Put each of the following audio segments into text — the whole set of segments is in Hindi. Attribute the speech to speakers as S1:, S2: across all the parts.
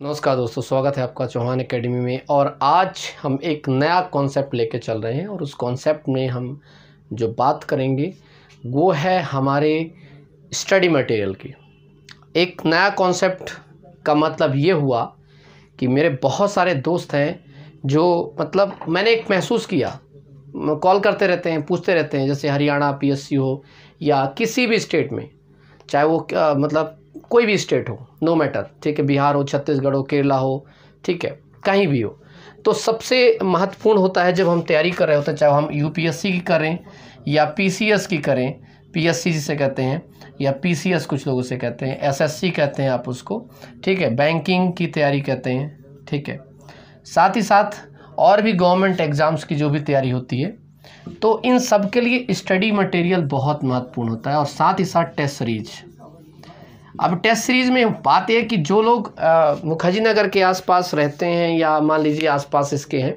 S1: नमस्कार दोस्तों, स्वागत है आपका चौहान एकेडमी में। और आज हम एक नया कॉन्सेप्ट लेके चल रहे हैं और उस कॉन्सेप्ट में हम जो बात करेंगे वो है हमारे स्टडी मटेरियल की। एक नया कॉन्सेप्ट का मतलब ये हुआ कि मेरे बहुत सारे दोस्त हैं जो मैंने एक महसूस किया, कॉल करते रहते हैं, पूछते रहते हैं, जैसे हरियाणा पीएससी हो या किसी भी स्टेट में, चाहे वो कोई भी स्टेट हो, नो मैटर, ठीक है, बिहार हो, छत्तीसगढ़ हो, केरला हो, ठीक है, कहीं भी हो। तो सबसे महत्वपूर्ण होता है जब हम तैयारी कर रहे होते हैं, चाहे हम यूपीएससी की करें या पीसीएस की करें, पीएससी जिसे कहते हैं, या पीसीएस कुछ लोग उसे कहते हैं, एसएससी कहते हैं आप उसको, ठीक है, बैंकिंग की तैयारी कहते हैं, ठीक है, साथ ही साथ और भी गवर्नमेंट एग्ज़ाम्स की जो भी तैयारी होती है। तो इन सब के लिए स्टडी मटेरियल बहुत महत्वपूर्ण होता है और साथ ही साथ टेस्ट सीरीज। अब टेस्ट सीरीज़ में बात यह कि जो लोग मुखर्जी नगर के आसपास रहते हैं या मान लीजिए आसपास इसके हैं,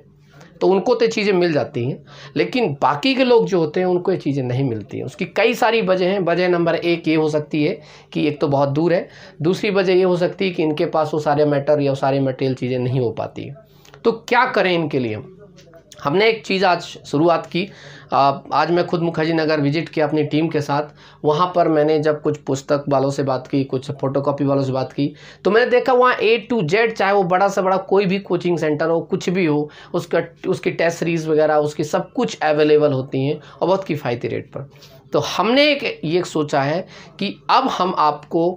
S1: तो उनको तो चीज़ें मिल जाती हैं, लेकिन बाकी के लोग जो होते हैं उनको ये चीज़ें नहीं मिलती हैं। उसकी कई सारी वजह हैं। वजह नंबर एक ये हो सकती है कि एक तो बहुत दूर है, दूसरी वजह ये हो सकती है कि इनके पास वो सारे मैटर या सारे मटेरियल चीज़ें नहीं हो पाती हैं। तो क्या करें इनके लिए? हमने एक चीज़ आज शुरुआत की। आज मैं खुद मुखर्जी नगर विजिट किया अपनी टीम के साथ। वहाँ पर मैंने जब कुछ पुस्तक वालों से बात की, कुछ फ़ोटोकॉपी वालों से बात की, तो मैंने देखा वहाँ A to Z, चाहे वो बड़ा से बड़ा कोई भी कोचिंग सेंटर हो, कुछ भी हो, उसकी टेस्ट सीरीज़ वगैरह उसकी सब कुछ अवेलेबल होती हैं और बहुत किफ़ायती रेट पर। तो हमने ये सोचा है कि अब हम आपको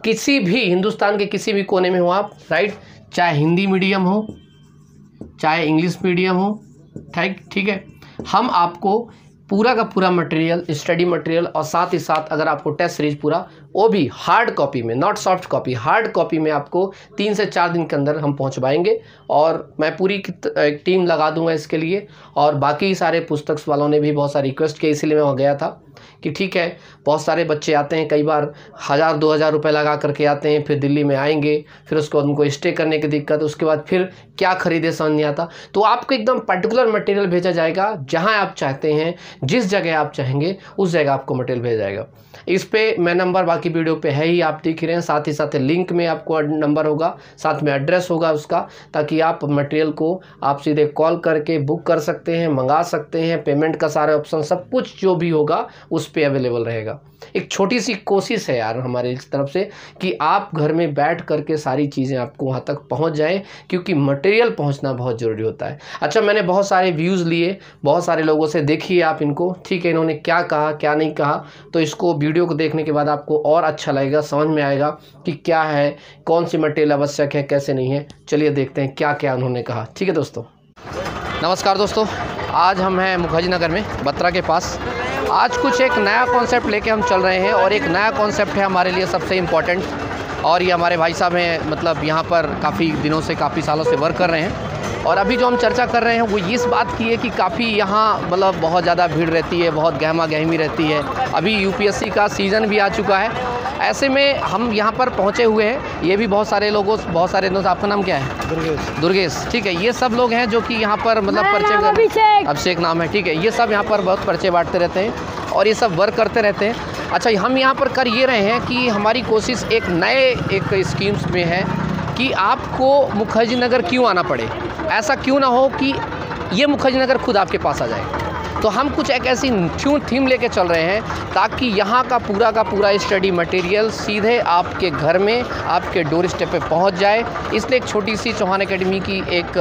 S1: किसी भी हिंदुस्तान के किसी भी कोने में हो आप, राइट, चाहे हिंदी मीडियम हो चाहे इंग्लिश मीडियम हो, ठीक है, हम आपको पूरा का पूरा मटेरियल, स्टडी मटेरियल और साथ ही साथ अगर आपको टेस्ट सीरीज पूरा, वो भी हार्ड कॉपी में, not soft copy, hard copy में आपको 3 से 4 दिन के अंदर हम पहुंचवाएंगे। और मैं पूरी एक टीम लगा दूंगा इसके लिए। और बाकी सारे पुस्तक वालों ने भी बहुत सारी रिक्वेस्ट की, इसीलिए मैं वहाँ गया था कि ठीक है, बहुत सारे बच्चे आते हैं, कई बार 1000-2000 रुपये लगा करके आते हैं, फिर दिल्ली में आएंगे, फिर उसके बाद उनको स्टे करने की दिक्कत, उसके बाद फिर क्या खरीदे समझ नहीं आता। तो आपको एकदम पर्टिकुलर मटेरियल भेजा जाएगा, जहां आप चाहते हैं, जिस जगह आप चाहेंगे उस जगह आपको मटेरियल भेजा जाएगा। इस पे मैं नंबर बाकी वीडियो पे है ही, आप देख रहे हैं, साथ ही साथ लिंक में आपको नंबर होगा, साथ में एड्रेस होगा उसका, ताकि आप मटेरियल को आप सीधे कॉल करके बुक कर सकते हैं, मंगा सकते हैं। पेमेंट का सारे ऑप्शन सब कुछ जो भी होगा उस पे अवेलेबल रहेगा। एक छोटी सी कोशिश है यार हमारे इस तरफ से कि आप घर में बैठ करके सारी चीज़ें आपको वहाँ तक पहुँच जाए, क्योंकि मटेरियल पहुँचना बहुत ज़रूरी होता है। अच्छा, मैंने बहुत सारे व्यूज़ लिए, बहुत सारे लोगों से, देखिए आप इनको, ठीक है, इन्होंने क्या कहा क्या नहीं कहा, तो इसको वीडियो को देखने के बाद आपको और अच्छा लगेगा, समझ में आएगा कि क्या है, कौन सी मटेरियल आवश्यक है, कैसे नहीं है। चलिए देखते हैं क्या क्या उन्होंने कहा। ठीक है दोस्तों, नमस्कार दोस्तों, आज हम हैं मुखर्जी नगर में, बत्रा के पास। आज कुछ एक नया कॉन्सेप्ट लेके हम चल रहे हैं और एक नया कॉन्सेप्ट है हमारे लिए सबसे इम्पोर्टेंट। और ये हमारे भाई साहब हैं, यहाँ पर काफ़ी दिनों से, काफ़ी सालों से वर्क कर रहे हैं। और अभी जो हम चर्चा कर रहे हैं वो इस बात की है कि काफ़ी यहाँ बहुत ज़्यादा भीड़ रहती है, बहुत गहमा गहमी रहती है। अभी यूपीएससी का सीज़न भी आ चुका है। ऐसे में हम यहाँ पर पहुँचे हुए हैं, ये भी बहुत सारे दोस्त। आपका नाम क्या है? दुर्गेश, ठीक है। ये सब लोग हैं जो कि यहाँ पर परिचय, अभिषेक नाम है, ठीक है। ये सब यहाँ पर बहुत परिचय बांटते रहते हैं और ये सब वर्क करते रहते हैं। अच्छा, हम यहाँ पर कर ये रहे हैं कि हमारी कोशिश एक नए स्कीम्स में है कि आपको मुखर्जी नगर क्यों आना पड़े, ऐसा क्यों ना हो कि ये मुखर्जी नगर खुद आपके पास आ जाए। तो हम कुछ एक ऐसी थीम लेके चल रहे हैं ताकि यहाँ का पूरा स्टडी मटेरियल सीधे आपके घर में, आपके डोर स्टेप पे पहुँच जाए। इसलिए एक छोटी सी चौहान एकेडमी की एक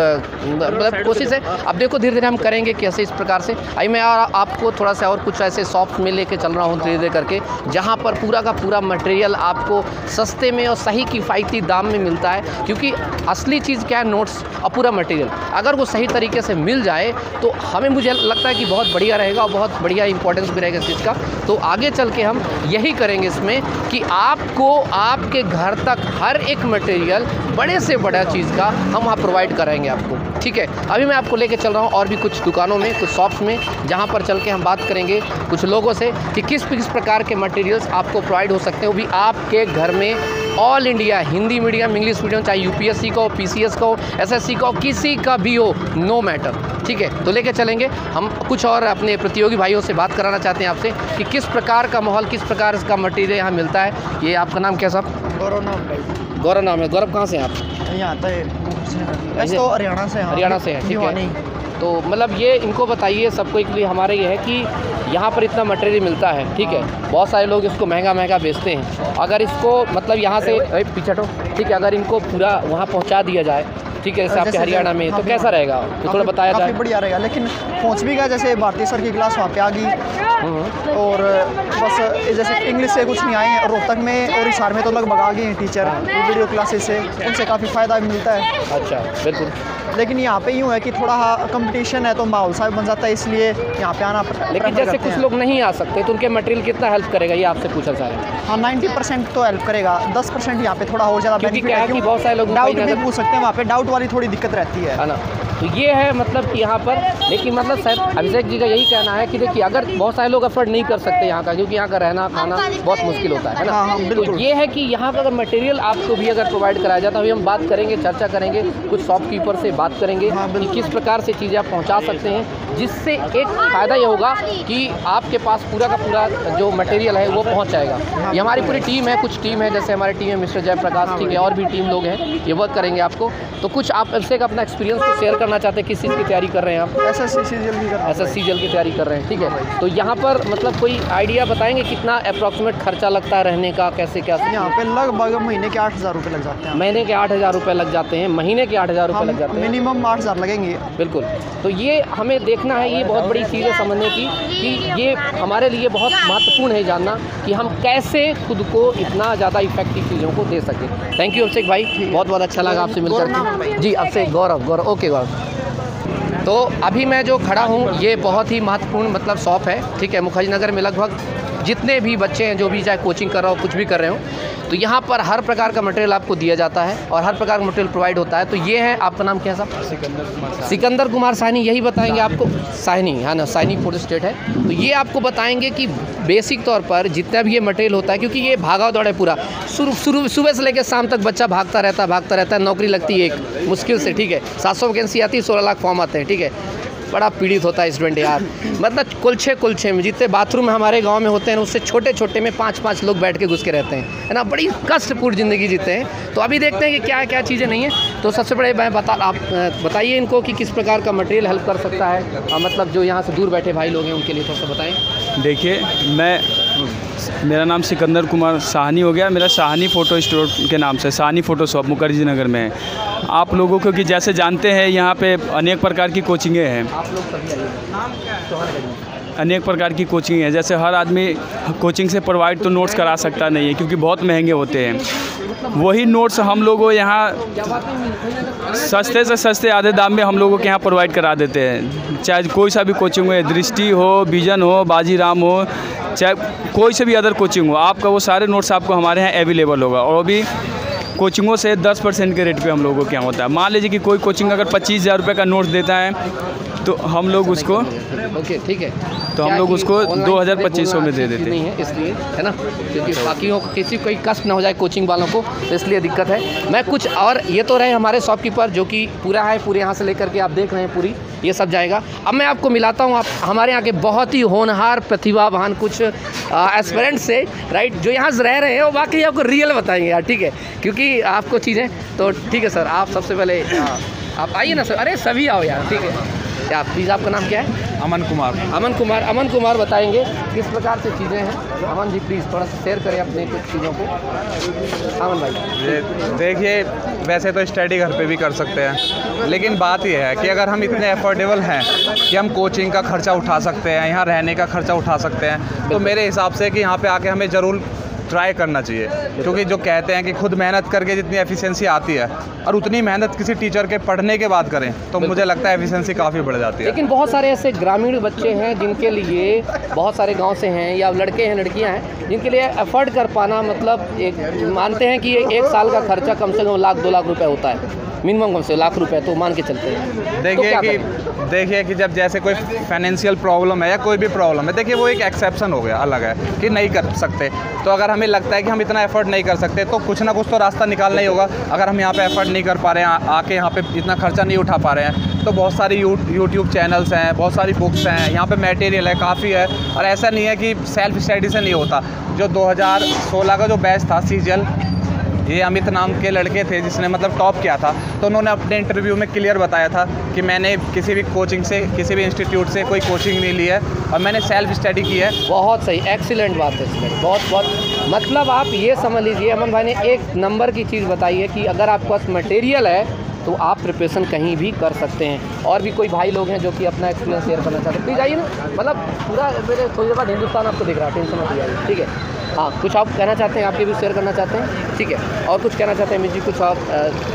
S1: कोशिश है। अब देखो धीरे धीरे हम करेंगे कैसे, इस प्रकार से। आई मैं आपको थोड़ा सा और कुछ ऐसे सॉफ्ट में लेके चल रहा हूँ धीरे धीरे करके, जहाँ पर पूरा का पूरा मटेरियल आपको सस्ते में और सही किफ़ायती दाम में मिलता है। क्योंकि असली चीज़ क्या है, नोट्स और पूरा मटेरियल अगर वो सही तरीके से मिल जाए तो मुझे लगता है कि बहुत बढ़िया रहेगा और बहुत बढ़िया इंपॉर्टेंस भी रहेगा इस चीज़ का। तो आगे चल के हम यही करेंगे इसमें कि आपको आपके घर तक हर एक मटेरियल, बड़े से बड़ा चीज़ का हम वहाँ प्रोवाइड कराएंगे आपको, ठीक है। अभी मैं आपको लेके चल रहा हूँ और भी कुछ दुकानों में, कुछ शॉप्स में, जहाँ पर चल के हम बात करेंगे कुछ लोगों से कि किस प्रकार के मटेरियल्स आपको प्रोवाइड हो सकते हैं, वो भी आपके घर में all India Hindi medium, English medium, चाहे यूपीएससी का हो, पीसीएस का हो, एसएससी का हो, किसी का भी हो, नो मैटर, ठीक है। तो लेके चलेंगे हम कुछ और अपने प्रतियोगी भाइयों से बात कराना चाहते हैं आपसे कि किस प्रकार का माहौल, किस प्रकार का मटेरियल यहाँ मिलता है। ये आपका नाम क्या साहब?
S2: गौरव नाम है।
S1: गौरव नाम है। गौरव कहाँ से हैं आप?
S2: यहाँ आता है तो हरियाणा से।
S1: हरियाणा से हैं, ठीक है। तो मतलब ये इनको बताइए सबको के लिए हमारे ये है कि यहाँ पर इतना मटेरियल मिलता है, ठीक है। बहुत सारे लोग इसको महंगा महंगा बेचते हैं। अगर इसको मतलब यहाँ से पीछे हटो, ठीक है, अगर इनको पूरा वहाँ पहुँचा दिया जाए, ठीक है, जैसे आपके हरियाणा में, तो कैसा रहेगा? तो थोड़ा बताया जाए।
S2: काफ़ी बढ़िया रहेगा, लेकिन पहुँच भी गया। जैसे भारतीय सर की क्लास वहाँ पे आ गई, और बस जैसे इंग्लिश से कुछ नहीं आए, रोहतक में और हिसार में तो लगभग आ गए हैं टीचर वीडियो क्लासेस से, उनसे काफ़ी फ़ायदा मिलता है।
S1: अच्छा, बिल्कुल।
S2: लेकिन यहाँ पे यूँ है कि थोड़ा कंपटीशन है तो माहौल सा बन जाता है, इसलिए यहाँ पे आना पड़ता है।
S1: लेकिन जैसे कुछ लोग नहीं आ सकते तो उनके मटेरियल कितना हेल्प करेगा, ये आपसे पूछा जा रहा है?
S2: हाँ, 90% तो हेल्प करेगा, 10% यहाँ पे थोड़ा और ज़्यादा बेनिफिट है।
S1: क्योंकि बहुत सारे लोग
S2: डाउट भी पूछ सकते हैं, वहाँ पे डाउट वाली थोड़ी दिक्कत रहती है
S1: ना। तो ये है मतलब कि यहाँ पर, लेकिन मतलब शायद अभिषेक जी का यही कहना है कि देखिए अगर बहुत सारे लोग अफोर्ड नहीं कर सकते यहाँ का, क्योंकि यहाँ का रहना खाना बहुत मुश्किल होता है ना।
S2: हाँ,
S1: तो ये है कि यहाँ पर अगर मटेरियल आपको भी अगर प्रोवाइड कराया जाता है, अभी हम बात करेंगे, चर्चा करेंगे, कुछ शॉपकीपर से बात करेंगे कि किस प्रकार से चीज़ें आप पहुँचा सकते हैं, जिससे एक फ़ायदा ये होगा कि आपके पास पूरा का पूरा जो मटेरियल है वो पहुँच जाएगा। ये हमारी पूरी टीम है, कुछ टीम है, जैसे हमारी टीम है मिस्टर जयप्रकाश, ठीक है, और भी टीम लोग हैं, ये वर्क करेंगे आपको। तो कुछ आप अभिषेक अपना एक्सपीरियंस को शेयर करना चाहते हैं, किस चीज़ की तैयारी कर रहे हैं आप?
S2: एसएससी सीजीएल
S1: की तैयारी कर रहे हैं, ठीक है। तो यहाँ पर मतलब कोई आइडिया बताएंगे कितना अप्रॉक्सीमेट खर्चा लगता है रहने का, कैसे क्या?
S2: यहाँ पे लगभग महीने के 8,000 रुपये लग जाते हैं।
S1: महीने के 8,000 रुपये लग जाते हैं, महीने के 8,000 रुपये लग जाते हैं,
S2: मिनिमम 8,000 लगेंगे।
S1: बिल्कुल। तो ये हमें देखना है, ये बहुत बड़ी चीज़ है समझने की कि ये हमारे लिए बहुत महत्वपूर्ण है जानना कि हम कैसे खुद को इतना ज़्यादा इफेक्टिव चीज़ों को दे सकें। थैंक यू अभिषेक भाई, बहुत बहुत अच्छा लगा आपसे मिलकर जी। अभिषेक, गौरव, ओके गौरव। तो अभी मैं जो खड़ा हूँ ये बहुत ही महत्वपूर्ण मतलब शॉप है, ठीक है। मुखर्जी नगर में लगभग जितने भी बच्चे हैं, जो भी चाहे कोचिंग कर रहा हो, कुछ भी कर रहे हो, तो यहाँ पर हर प्रकार का मटेरियल आपको दिया जाता है और हर प्रकार का मटेरियल प्रोवाइड होता है। तो ये है, आपका नाम क्या है साहब? सिकंदर कुमार साहनी, यही बताएंगे आपको। साहनी, है ना, साहनी फोटो स्टेट है। तो ये आपको बताएंगे कि बेसिक तौर पर जितना भी ये मटेरियल होता है, क्योंकि ये भागा दौड़ है पूरा, सुबह से लेकर शाम तक बच्चा भागता रहता है, नौकरी लगती है एक मुश्किल से, ठीक है। 700 वैकेंसी आती है, 16 लाख फॉर्म आते हैं, ठीक है। बड़ा पीड़ित होता है स्टूडेंट यार, मतलब कुलछे में जितने बाथरूम हमारे गांव में होते हैं उससे छोटे में 5-5 लोग बैठ के घुस के रहते हैं, है ना। बड़ी कष्टपूर्ण ज़िंदगी जीते हैं। तो अभी देखते हैं कि क्या क्या चीज़ें नहीं है। तो सबसे बड़े आप बताइए इनको कि किस प्रकार का मटेरियल हेल्प कर सकता है, मतलब जो यहाँ से दूर बैठे भाई लोग हैं उनके लिए थोड़ा सा बताएँ।
S3: देखिए, मेरा नाम सिकंदर कुमार साहनी हो गया, मेरा साहनी फ़ोटो स्टोर के नाम से साहनी फ़ोटो शॉप मुखर्जी नगर में है। आप लोगों को कि जैसे जानते हैं यहाँ पे अनेक प्रकार की कोचिंगें हैं, अनेक प्रकार की कोचिंग है। जैसे हर आदमी कोचिंग से प्रोवाइड तो नोट्स करा सकता नहीं है, क्योंकि बहुत महंगे होते हैं। वही नोट्स हम लोगों यहाँ सस्ते से सस्ते आधे दाम में हम लोगों के यहाँ प्रोवाइड करा देते हैं। चाहे कोई सा भी कोचिंग हो, दृष्टि हो, विजन हो, बाजीराम हो, चाहे कोई से भी अदर कोचिंग हो, आपका वो सारे नोट्स आपको हमारे यहाँ अवेलेबल होगा। और वो भी कोचिंगों से 10% के रेट पे हम लोगों के यहाँ होता है। मान लीजिए कि कोई कोचिंग अगर 25,000 रुपये का नोट्स देता है तो हम लोग उसको
S1: ओके, ठीक है,
S3: तो हम लोग उसको 2,000-2,500 में दे देते
S1: हैं, इसलिए, है ना, क्योंकि बाकियों को किसी कोई कष्ट ना हो जाए कोचिंग वालों को, तो इसलिए दिक्कत है। मैं कुछ और, ये तो रहे हमारे शॉपकीपर जो कि पूरा है, पूरे यहाँ से लेकर के आप देख रहे हैं पूरी ये सब जाएगा। अब मैं आपको मिलाता हूँ आप हमारे यहाँ के बहुत ही होनहार प्रतिभावान कुछ एस्पिरेंट्स से, राइट, जो यहाँ से रह रहे हैं, वो वाकई आपको रियल बताएंगे यार, ठीक है, क्योंकि आपको चीज़ें तो ठीक है। सर आप सबसे पहले आप आइए ना सर, अरे सभी आओ यार, ठीक है। क्या प्लीज़, आपका नाम क्या है?
S3: अमन
S1: कुमार बताएंगे किस प्रकार से चीज़ें हैं। अमन जी प्लीज़ थोड़ा सा शेयर करें अपने कुछ चीज़ों को। अमन भाई,
S4: देखिए, वैसे तो स्टडी घर पे भी कर सकते हैं, लेकिन बात यह है कि अगर हम इतने अफोर्डेबल हैं कि हम कोचिंग का खर्चा उठा सकते हैं, यहाँ रहने का खर्चा उठा सकते हैं, तो मेरे हिसाब से कि यहाँ पे आके हमें ज़रूर ट्राई करना चाहिए। क्योंकि जो कहते हैं कि खुद मेहनत करके जितनी एफिशिएंसी आती है और उतनी मेहनत किसी टीचर के पढ़ने के बाद करें तो मुझे लगता है एफिशिएंसी काफ़ी बढ़ जाती है।
S1: लेकिन बहुत सारे ऐसे ग्रामीण बच्चे हैं जिनके लिए, बहुत सारे गांव से हैं या लड़के हैं लड़कियां हैं जिनके लिए अफोर्ड कर पाना, मतलब एक मानते हैं कि एक साल का खर्चा कम से कम 1 लाख 2 लाख रुपए होता है मिनिमम, कम से 1 लाख रुपए तो मान के चलते हैं।
S4: देखिए कि देखिए कि जब जैसे कोई फाइनेंशियल प्रॉब्लम है या कोई भी प्रॉब्लम है, देखिए वो एक एक्सेप्शन हो गया, अलग है कि नहीं कर सकते। तो अगर हमें लगता है कि हम इतना एफर्ट नहीं कर सकते तो कुछ ना कुछ तो रास्ता निकालना ही होगा। अगर हम यहाँ पे एफर्ट नहीं कर पा रहे हैं, आके यहाँ पे इतना खर्चा नहीं उठा पा रहे हैं, तो बहुत सारी यूट्यूब चैनल्स हैं, बहुत सारी बुक्स हैं, यहाँ पे मटेरियल है काफ़ी है। और ऐसा नहीं है कि सेल्फ स्टडी से नहीं होता। जो 2016 का जो बैच था सीजीएल, ये अमित नाम के लड़के थे जिसने मतलब टॉप किया था, तो उन्होंने अपने इंटरव्यू में क्लियर बताया था कि मैंने किसी भी कोचिंग से, किसी भी इंस्टीट्यूट से कोई कोचिंग नहीं ली है और मैंने सेल्फ स्टडी की है।
S1: बहुत सही, एक्सीलेंट बात है इसमें, बहुत मतलब आप ये समझ लीजिए, अमन भाई ने एक नंबर की चीज़ बताई है कि अगर आपके पास मटेरियल है तो आप प्रिपरेशन कहीं भी कर सकते हैं। और भी कोई भाई लोग हैं जो कि अपना एक्सपीरियंस शेयर करना चाहते हैं, प्लीज़ आइए ना, मतलब पूरा मेरे थोड़ी देर बाद हिंदुस्तान आपको दिख रहा है, टेंशन मत लीजिए, ठीक है। हाँ, कुछ आप कहना चाहते हैं, आपके भी शेयर करना चाहते हैं, ठीक है। और कुछ कहना चाहते हैं मिजी, कुछ आप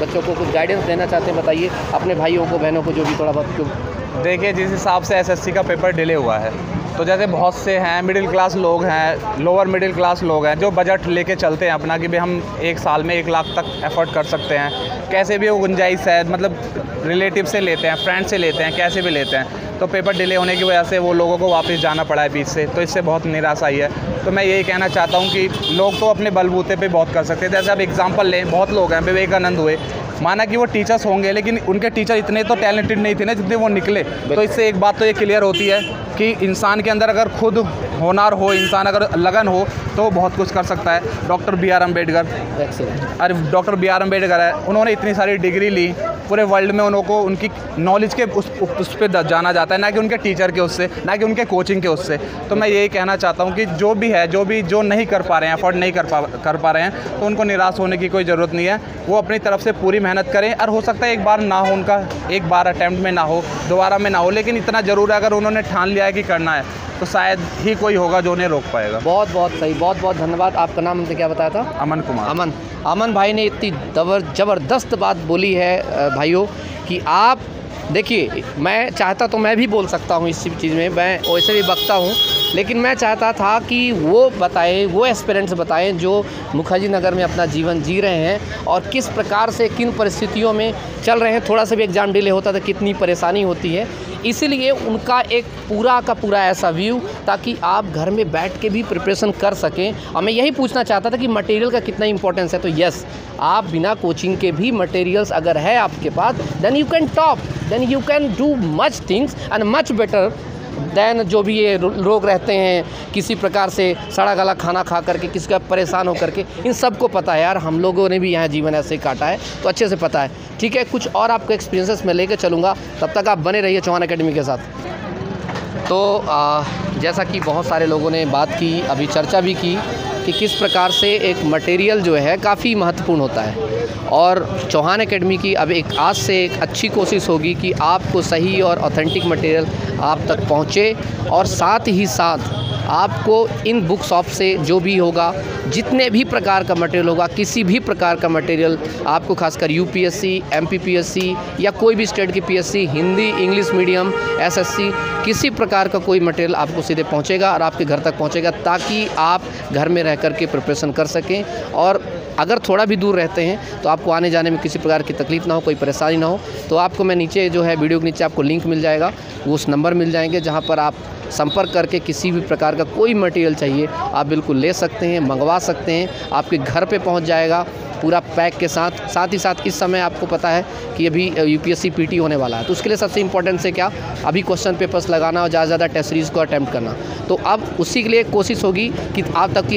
S1: बच्चों को कुछ गाइडेंस देना चाहते हैं, बताइए अपने भाइयों को, बहनों को, जो भी थोड़ा बहुत।
S4: देखिए जिस हिसाब से एसएससी का पेपर डिले हुआ है, तो जैसे बहुत से हैं मिडिल क्लास लोग हैं, लोअर मिडिल क्लास लोग हैं जो बजट लेके चलते हैं अपना कि भाई हम एक साल में 1 लाख तक एफर्ट कर सकते हैं, कैसे भी वो गुंजाइश है, मतलब रिलेटिव से लेते हैं, फ्रेंड से लेते हैं, कैसे भी लेते हैं। तो पेपर डिले होने की वजह से वो लोगों को वापस जाना पड़ा है बीच से, तो इससे बहुत निराशा आई है। तो मैं यही कहना चाहता हूँ कि लोग तो अपने बलबूते पे बहुत कर सकते हैं। जैसे आप एग्जांपल लें, बहुत लोग हैं, विवेकानंद हुए, माना कि वो टीचर्स होंगे लेकिन उनके टीचर इतने तो टैलेंटेड नहीं थे ना जितने वो निकले। तो इससे एक बात तो ये क्लियर होती है कि इंसान के अंदर अगर खुद होनहार हो, इंसान अगर लगन हो तो बहुत कुछ कर सकता है। Doctor B.R. अम्बेडकर, अरे डॉक्टर B.R. अम्बेडकर है, उन्होंने इतनी सारी डिग्री ली, पूरे वर्ल्ड में उनको उनकी नॉलेज के उस पर जाना जाता है, ना कि उनके टीचर के उससे, ना कि उनके कोचिंग के उससे। तो मैं यही कहना चाहता हूँ कि जो भी है, जो नहीं कर पा रहे हैं, अफोर्ड नहीं कर पा रहे हैं, तो उनको निराश होने की कोई ज़रूरत नहीं है। वो अपनी तरफ से पूरी मेहनत करें, और हो सकता है एक बार ना हो उनका, एक बार अटैम्प्ट में ना हो, दोबारा में ना हो, लेकिन इतना ज़रूर है अगर उन्होंने ठान लिया है कि करना है तो शायद ही कोई होगा जो उन्हें रोक पाएगा।
S1: बहुत बहुत सही, बहुत बहुत धन्यवाद। आपका नाम हमने क्या बताया था?
S4: अमन कुमार।
S1: अमन भाई ने इतनी ज़बरदस्त बात बोली है भाइयों कि आप देखिए, मैं चाहता तो मैं भी बोल सकता हूँ इस चीज़ में, मैं वैसे भी बकता हूँ, लेकिन मैं चाहता था कि वो बताएं, वो एस्पिरेंट्स बताएं जो मुखर्जी नगर में अपना जीवन जी रहे हैं और किस प्रकार से, किन परिस्थितियों में चल रहे हैं। थोड़ा सा भी एग्ज़ाम डिले होता तो कितनी परेशानी होती है, इसीलिए उनका एक पूरा का पूरा ऐसा व्यू, ताकि आप घर में बैठ के भी प्रिपरेशन कर सकें। और मैं यही पूछना चाहता था कि मटेरियल का कितना इंपॉर्टेंस है। तो यस, आप बिना कोचिंग के भी मटेरियल्स अगर है आपके पास, then you can top, then you can do much things and much better than जो भी ये लोग रहते हैं किसी प्रकार से सड़ा गला खाना खा करके, किसी का परेशान हो करके। इन सबको पता है यार, हम लोगों ने भी यहाँ जीवन ऐसे ही काटा है, तो अच्छे से पता है, ठीक है। कुछ और आपको एक्सपीरियंसेस मैं लेकर चलूँगा, तब तक आप बने रहिए चौहान एकेडमी के साथ। तो जैसा कि बहुत सारे लोगों ने बात की, अभी चर्चा भी की कि किस प्रकार से एक मटेरियल जो है काफ़ी महत्वपूर्ण होता है, और चौहान एकेडमी की अब एक आज से एक अच्छी कोशिश होगी कि आपको सही और ऑथेंटिक मटेरियल आप तक पहुँचे, और साथ ही साथ आपको इन बुक शॉप से जो भी होगा, जितने भी प्रकार का मटेरियल होगा, किसी भी प्रकार का मटेरियल आपको, खासकर यूपीएससी, एमपीपीएससी या कोई भी स्टेट की PSC, Hindi, English medium, SSC, किसी प्रकार का कोई मटेरियल आपको सीधे पहुंचेगा और आपके घर तक पहुंचेगा, ताकि आप घर में रह कर के प्रिपरेशन कर सकें। और अगर थोड़ा भी दूर रहते हैं तो आपको आने जाने में किसी प्रकार की तकलीफ़ ना हो, कोई परेशानी ना हो, तो आपको मैं नीचे जो है वीडियो के नीचे आपको लिंक मिल जाएगा, वो उस नंबर मिल जाएंगे जहाँ पर आप संपर्क करके किसी भी प्रकार का कोई मटेरियल चाहिए आप बिल्कुल ले सकते हैं, मंगवा सकते हैं, आपके घर पे पहुंच जाएगा पूरा पैक के साथ। साथ ही साथ इस समय आपको पता है कि अभी यूपीएससी पीटी होने वाला है, तो उसके लिए सबसे इंपॉर्टेंट से क्या, अभी क्वेश्चन पेपर्स लगाना और ज़्यादा से ज़्यादा टेस्ट सीरीज़ को अटैम्प्ट करना। तो अब उसी के लिए कोशिश होगी कि आप तक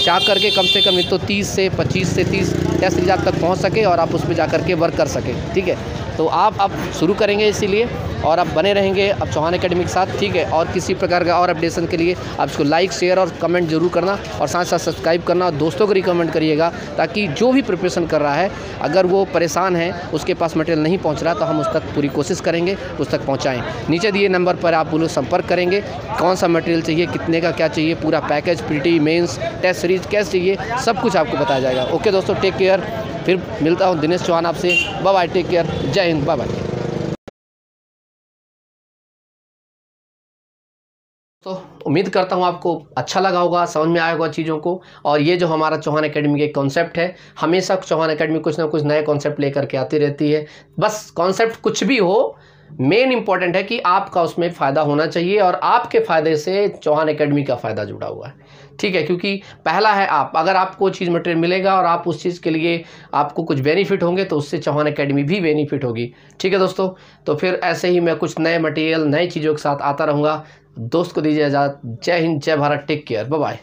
S1: जा करके कम से कम तो 30 से 25 से 30 टेस्ट सीरीज आप तक पहुँच सके और आप उस पर जा करके वर्क कर सकें, ठीक है। तो आप अब शुरू करेंगे इसीलिए, और आप बने रहेंगे अब चौहान एकेडमी के साथ, ठीक है। और किसी प्रकार का और अपडेशन के लिए आप इसको लाइक, शेयर और कमेंट जरूर करना, और साथ साथ सब्सक्राइब करना, और दोस्तों को रिकमेंड करिएगा, ताकि जो भी प्रिपरेशन कर रहा है, अगर वो परेशान है, उसके पास मटेरियल नहीं पहुंच रहा, तो हम उस तक पूरी कोशिश करेंगे उस तक पहुंचाएं। नीचे दिए नंबर पर आप लोग संपर्क करेंगे, कौन सा मटेरियल चाहिए, कितने का क्या चाहिए, पूरा package, PT, mains, test series कैसे चाहिए, सब कुछ आपको बताया जाएगा। ओके दोस्तों, टेक केयर, फिर मिलता हूँ दिनेश चौहान आपसे, बाय बाय, टेक केयर, जय हिंद, बाय बाय। तो उम्मीद करता हूँ आपको अच्छा लगा होगा, समझ में आया होगा चीज़ों को। और ये जो हमारा चौहान एकेडमी के कॉन्सेप्ट है, हमेशा चौहान एकेडमी कुछ ना कुछ नए कॉन्सेप्ट लेकर के आती रहती है। बस कॉन्सेप्ट कुछ भी हो, मेन इंपॉर्टेंट है कि आपका उसमें फ़ायदा होना चाहिए और आपके फ़ायदे से चौहान एकेडमी का फ़ायदा जुड़ा हुआ है, ठीक है। क्योंकि पहला है आप, अगर आपको चीज़ मटेरियल मिलेगा और आप उस चीज़ के लिए आपको कुछ बेनिफिट होंगे तो उससे चौहान एकेडमी भी बेनिफिट होगी, ठीक है दोस्तों। तो फिर ऐसे ही मैं कुछ नए मटेरियल नई चीज़ों के साथ आता रहूँगा। दोस्त को दीजिए इजाज़त। जय हिंद, जय Bharat, take care, bye bye.